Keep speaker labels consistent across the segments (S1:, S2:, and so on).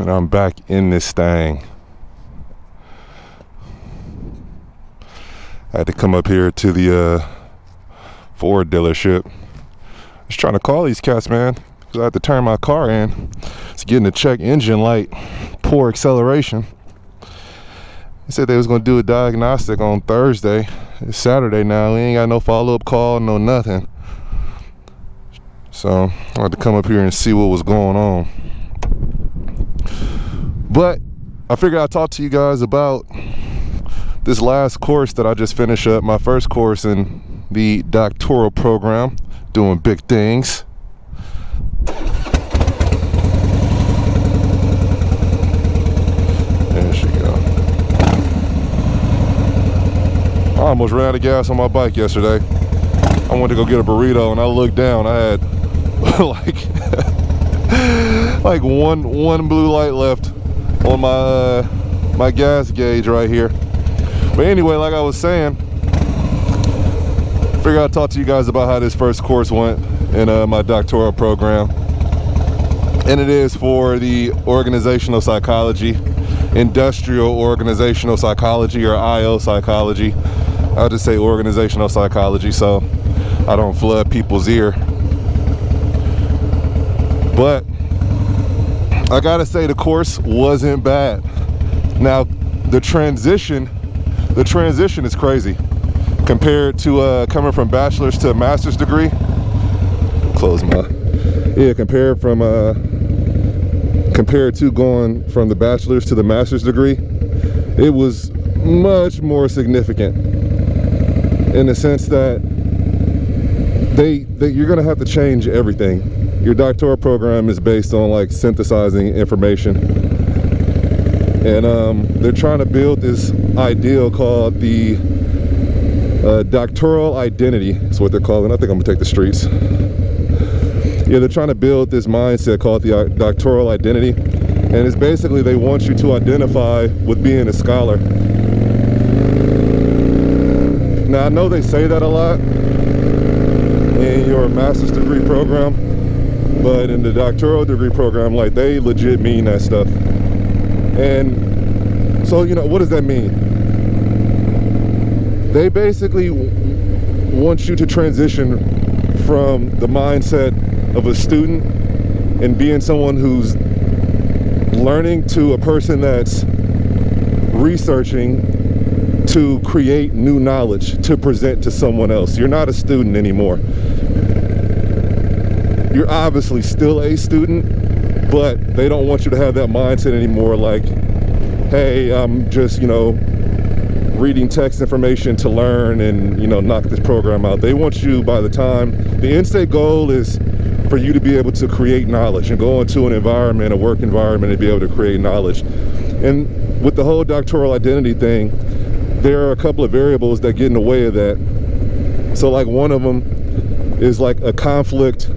S1: And I'm back in this thing. I had to come up here to the Ford dealership. Just trying to call these cats, man, because I had to turn my car in. It's getting a check engine light, poor acceleration. They said they was gonna do a diagnostic on Thursday. It's Saturday now. We ain't got no follow-up call, no nothing. So I had to come up here and see what was going on. But I figured I'd talk to you guys about this last course that I just finished up, my first course in the doctoral program, doing big things. There she go. I almost ran out of gas on my bike yesterday. I went to go get a burrito and I looked down. I had like one blue light left on my gas gauge right here. But anyway, like I was saying, figured I'd talk to you guys about how this first course went in my doctoral program. And it is for the organizational psychology, industrial organizational psychology, or IO psychology. I'll just say organizational psychology so I don't flood people's ear. But I gotta say the course wasn't bad. Now the transition is crazy compared to coming from bachelor's to a master's degree. Compared to going from the bachelor's to the master's degree, it was much more significant in the sense that you're gonna have to change everything. Your doctoral program is based on like synthesizing information, and they're trying to build this ideal called the doctoral identity. That's what they're calling it. I think I'm gonna take the streets. Yeah, they're trying to build this mindset called the doctoral identity, and it's basically they want you to identify with being a scholar. Now I know they say that a lot in your master's degree program, but in the doctoral degree program, like, they legit mean that stuff. And so, you know, what does that mean? They basically want you to transition from the mindset of a student and being someone who's learning to a person that's researching to create new knowledge to present to someone else. You're not a student anymore. You're obviously still a student, but they don't want you to have that mindset anymore, like, hey, I'm just, you know, reading text information to learn and, you know, knock this program out. They want you, by the time, the end state goal is for you to be able to create knowledge and go into an environment, a work environment, and be able to create knowledge. And with the whole doctoral identity thing, there are a couple of variables that get in the way of that. So like one of them is like a conflict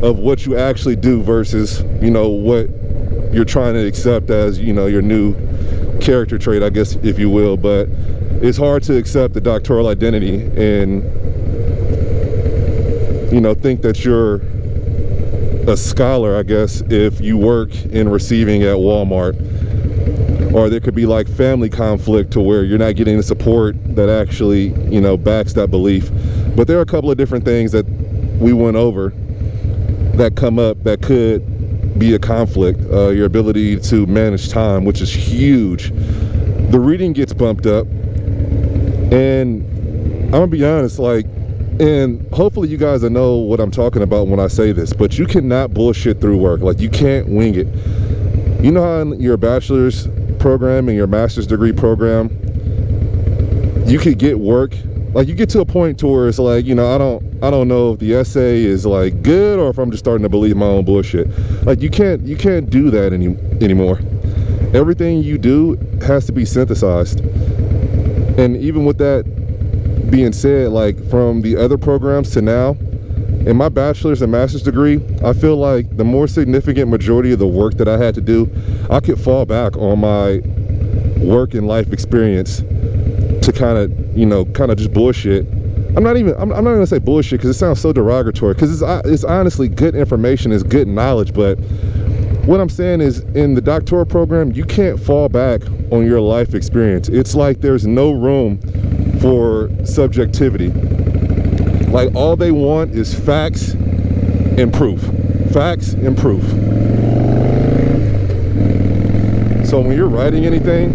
S1: of what you actually do versus, you know, what you're trying to accept as, you know, your new character trait, I guess, if you will. But it's hard to accept the doctoral identity and, you know, think that you're a scholar, I guess, if you work in receiving at Walmart. Or there could be like family conflict to where you're not getting the support that actually, you know, backs that belief. But there are a couple of different things that we went over that come up that could be a conflict. Your ability to manage time, which is huge. The reading gets bumped up, and I'm gonna be honest, like, and hopefully you guys will know what I'm talking about when I say this, but you cannot bullshit through work. Like, you can't wing it. You know how in your bachelor's program and your master's degree program, you could get work, like, you get to a point to where it's like, you know, I don't know if the essay is like good or if I'm just starting to believe my own bullshit. Like, you can't do that anymore. Everything you do has to be synthesized. And even with that being said, like, from the other programs to now, in my bachelor's and master's degree, I feel like the more significant majority of the work that I had to do, I could fall back on my work and life experience to kind of just bullshit. I'm not gonna say bullshit because it sounds so derogatory, because it's honestly good information, is good knowledge, but what I'm saying is, in the doctoral program, you can't fall back on your life experience. It's like there's no room for subjectivity. Like, all they want is facts and proof. Facts and proof. So when you're writing anything,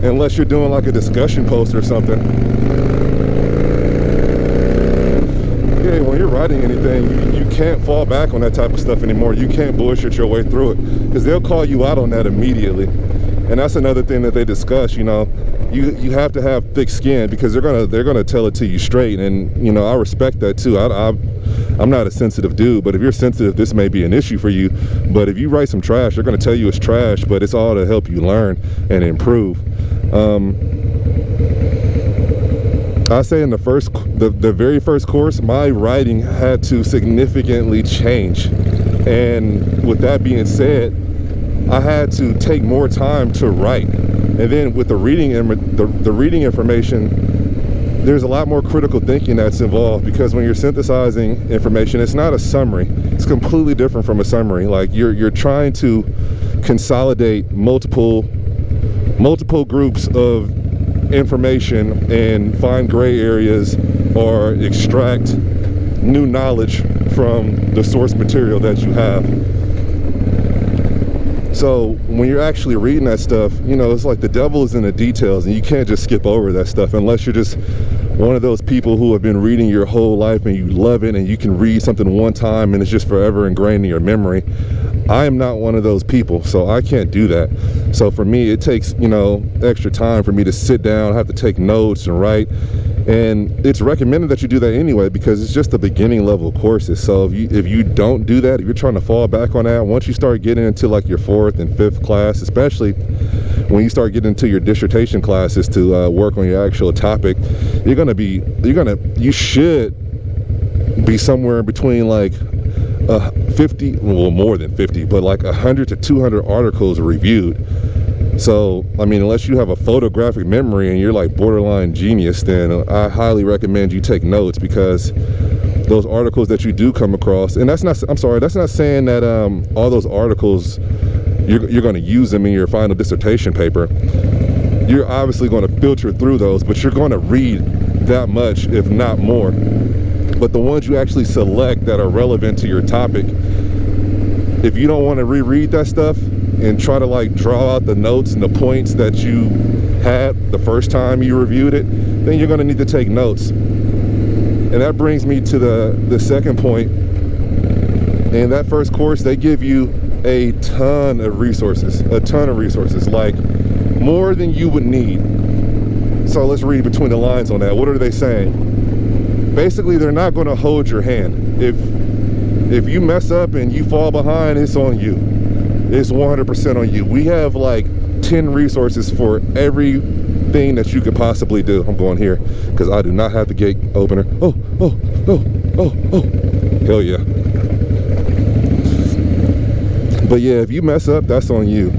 S1: unless you're doing like a discussion post or something, yeah, when you're writing anything, you can't fall back on that type of stuff anymore. You can't bullshit your way through it, because they'll call you out on that immediately. And that's another thing that they discuss. You know, you have to have thick skin, because they're gonna tell it to you straight. And you know, I respect that too. I'm not a sensitive dude, but if you're sensitive, this may be an issue for you. But if you write some trash, they're gonna tell you it's trash, but it's all to help you learn and improve. I say in the very first course, my writing had to significantly change. And with that being said, I had to take more time to write. And then with the reading information, there's a lot more critical thinking that's involved, because when you're synthesizing information, it's not a summary. It's completely different from a summary. Like, you're trying to consolidate multiple groups of information and find gray areas or extract new knowledge from the source material that you have. So when you're actually reading that stuff, you know, it's like the devil is in the details, and you can't just skip over that stuff unless you're just one of those people who have been reading your whole life and you love it, and you can read something one time and it's just forever ingrained in your memory. I am not one of those people, so I can't do that. So for me, it takes, you know, extra time for me to sit down, have to take notes and write. And it's recommended that you do that anyway, because it's just the beginning level courses. So if you don't do that, if you're trying to fall back on that, once you start getting into like your 4th and 5th class, especially when you start getting into your dissertation classes to work on your actual topic, you should be somewhere between like 50, well, more than 50, but like 100 to 200 articles reviewed. So, I mean, unless you have a photographic memory and you're like borderline genius, then I highly recommend you take notes, because those articles that you do come across, and that's not saying that all those articles, you're going to use them in your final dissertation paper. You're obviously going to filter through those, but you're going to read that much, if not more. But the ones you actually select that are relevant to your topic, if you don't want to reread that stuff and try to like draw out the notes and the points that you had the first time you reviewed it, then you're going to need to take notes. And that brings me to the second point. In that first course, they give you a ton of resources, like more than you would need. So let's read between the lines on that. What are they saying? Basically, they're not going to hold your hand. If you mess up and you fall behind, it's on you. It's 100% on you. We have like 10 resources for everything that you could possibly do. I'm going here because I do not have the gate opener. Oh, hell yeah. But yeah, if you mess up, that's on you.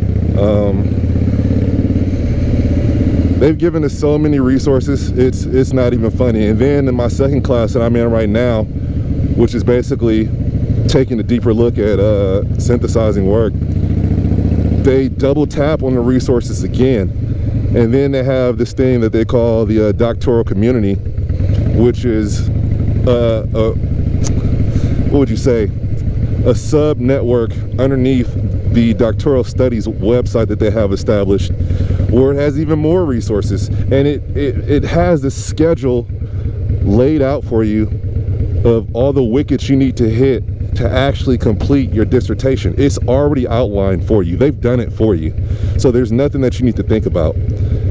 S1: They've given us so many resources, it's not even funny. And then in my second class that I'm in right now, which is basically taking a deeper look at synthesizing work, they double tap on the resources again. And then they have this thing that they call the doctoral community, which is what would you say, a sub network underneath the doctoral studies website that they have established, where it has even more resources, and it has this schedule laid out for you of all the wickets you need to hit to actually complete your dissertation. It's already outlined for you. They've done it for you. So there's nothing that you need to think about.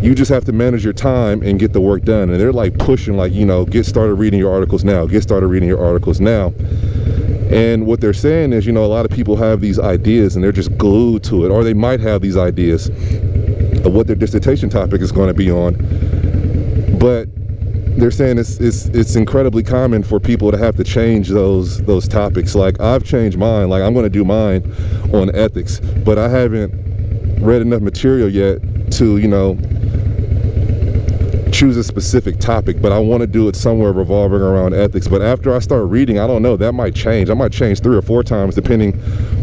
S1: You just have to manage your time and get the work done. And they're like pushing, like, you know, get started reading your articles now, get started reading your articles now. And what they're saying is, you know, a lot of people have these ideas and they're just glued to it, or they might have these ideas of what their dissertation topic is going to be on. But they're saying it's incredibly common for people to have to change those topics. Like, I've changed mine. Like, I'm going to do mine on ethics, but I haven't read enough material yet to, you know, choose a specific topic, but I want to do it somewhere revolving around ethics. But after I start reading, I don't know, that might change. I might change 3 or 4 times depending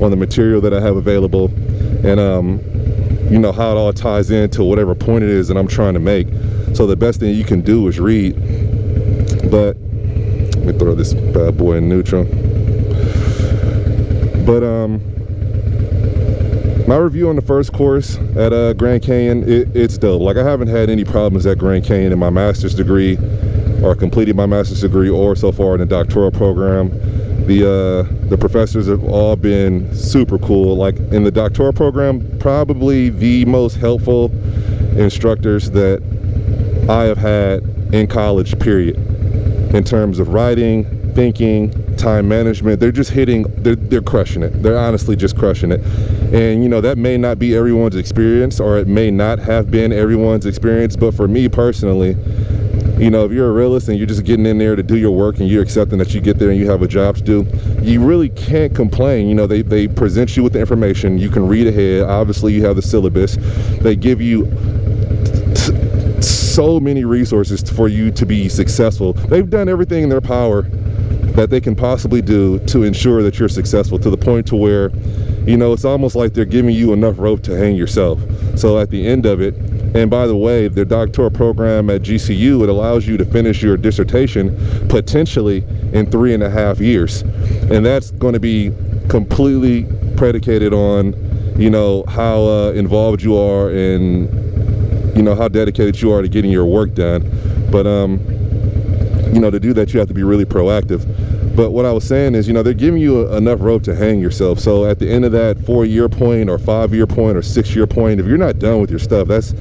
S1: on the material that I have available, and you know, how it all ties into whatever point it is that I'm trying to make. So the best thing you can do is read. But let me throw this bad boy in neutral. But my review on the first course at Grand Canyon, it's dope. Like, I haven't had any problems at Grand Canyon in my master's degree, or completing my master's degree, or so far in the doctoral program. The professors have all been super cool. Like, in the doctoral program, probably the most helpful instructors that I have had in college, period. In terms of writing, thinking, time management, they're just they're crushing it. They're honestly just crushing it. And you know, that may not be everyone's experience, or it may not have been everyone's experience, but for me personally, you know, if you're a realist and you're just getting in there to do your work and you're accepting that you get there and you have a job to do, you really can't complain. You know, they present you with the information, you can read ahead. Obviously you have the syllabus. They give you so many resources for you to be successful. They've done everything in their power that they can possibly do to ensure that you're successful, to the point to where, you know, it's almost like they're giving you enough rope to hang yourself. So at the end of it, and by the way, their doctoral program at GCU, it allows you to finish your dissertation potentially in 3.5 years. And that's going to be completely predicated on, you know, how involved you are and, you know, how dedicated you are to getting your work done. But you know, to do that, you have to be really proactive. But what I was saying is, you know, they're giving you enough rope to hang yourself. So at the end of that 4-year point or 5-year point or 6-year point, if you're not done with your stuff, that's,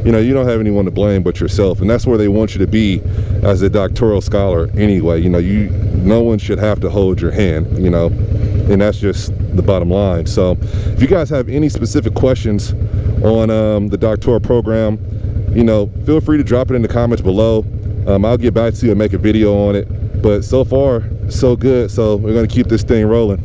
S1: you know, you don't have anyone to blame but yourself. And that's where they want you to be as a doctoral scholar anyway. You know, no one should have to hold your hand, you know, and that's just the bottom line. So if you guys have any specific questions on the doctoral program, you know, feel free to drop it in the comments below. I'll get back to you and make a video on it. But so far, so good. So we're going to keep this thing rolling.